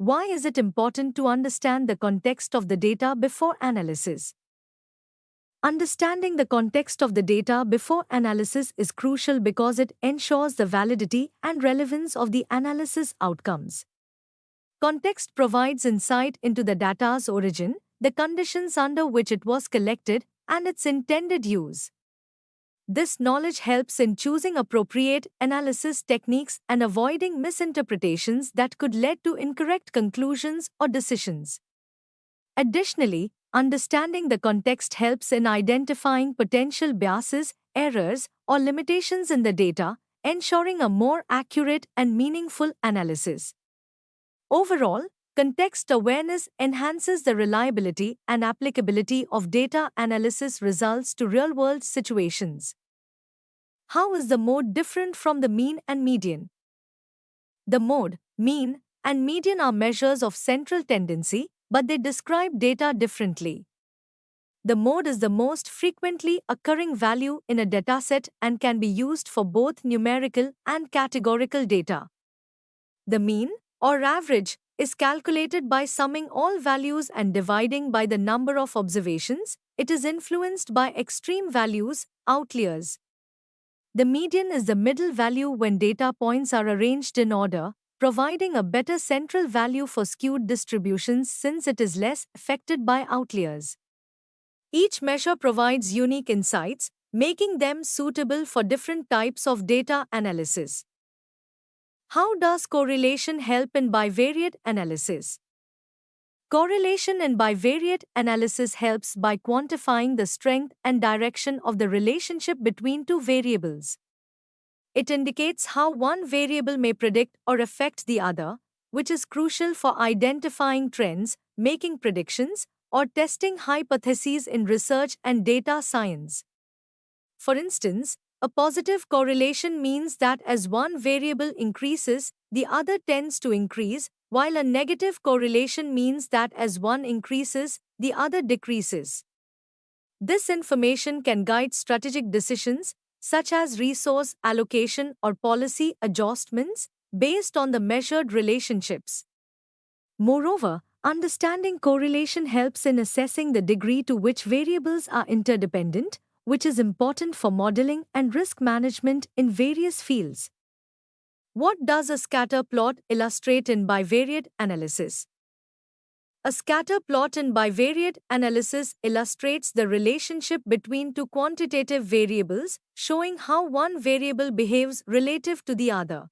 Why is it important to understand the context of the data before analysis? Understanding the context of the data before analysis is crucial because it ensures the validity and relevance of the analysis outcomes. Context provides insight into the data's origin, the conditions under which it was collected, and its intended use. This knowledge helps in choosing appropriate analysis techniques and avoiding misinterpretations that could lead to incorrect conclusions or decisions. Additionally, understanding the context helps in identifying potential biases, errors, or limitations in the data, ensuring a more accurate and meaningful analysis. Overall, context awareness enhances the reliability and applicability of data analysis results to real-world situations. How is the mode different from the mean and median? The mode, mean, and median are measures of central tendency, but they describe data differently. The mode is the most frequently occurring value in a dataset and can be used for both numerical and categorical data. The mean, or average, is calculated by summing all values and dividing by the number of observations. It is influenced by extreme values, outliers. The median is the middle value when data points are arranged in order, providing a better central value for skewed distributions since it is less affected by outliers. Each measure provides unique insights, making them suitable for different types of data analysis. How does correlation help in bivariate analysis? Correlation in bivariate analysis helps by quantifying the strength and direction of the relationship between two variables. It indicates how one variable may predict or affect the other, which is crucial for identifying trends, making predictions, or testing hypotheses in research and data science. For instance, a positive correlation means that as one variable increases, the other tends to increase, while a negative correlation means that as one increases, the other decreases. This information can guide strategic decisions, such as resource allocation or policy adjustments, based on the measured relationships. Moreover, understanding correlation helps in assessing the degree to which variables are interdependent, which is important for modeling and risk management in various fields. What does a scatter plot illustrate in bivariate analysis? A scatter plot in bivariate analysis illustrates the relationship between two quantitative variables, showing how one variable behaves relative to the other.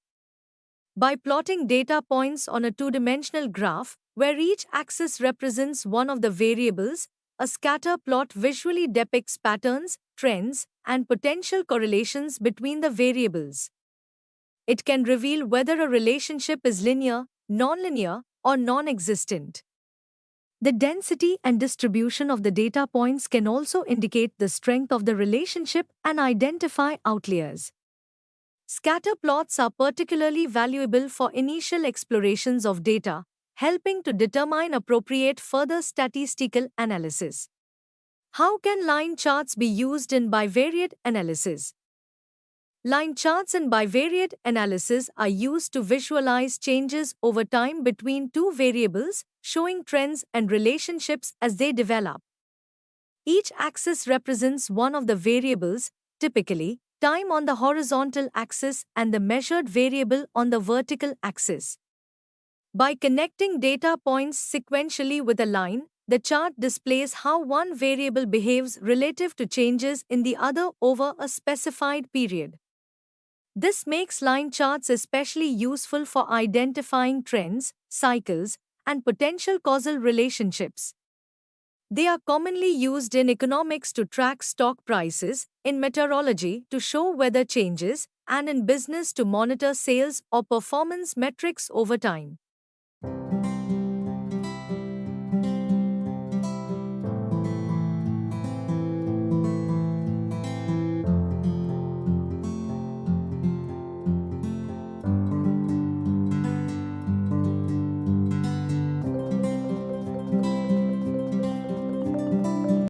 By plotting data points on a two-dimensional graph, where each axis represents one of the variables, a scatter plot visually depicts patterns, trends, and potential correlations between the variables. It can reveal whether a relationship is linear, nonlinear, or non-existent. The density and distribution of the data points can also indicate the strength of the relationship and identify outliers. Scatter plots are particularly valuable for initial explorations of data, helping to determine appropriate further statistical analysis. How can line charts be used in bivariate analysis? Line charts in bivariate analysis are used to visualize changes over time between two variables, showing trends and relationships as they develop. Each axis represents one of the variables, typically time on the horizontal axis and the measured variable on the vertical axis. By connecting data points sequentially with a line, the chart displays how one variable behaves relative to changes in the other over a specified period. This makes line charts especially useful for identifying trends, cycles, and potential causal relationships. They are commonly used in economics to track stock prices, in meteorology to show weather changes, and in business to monitor sales or performance metrics over time.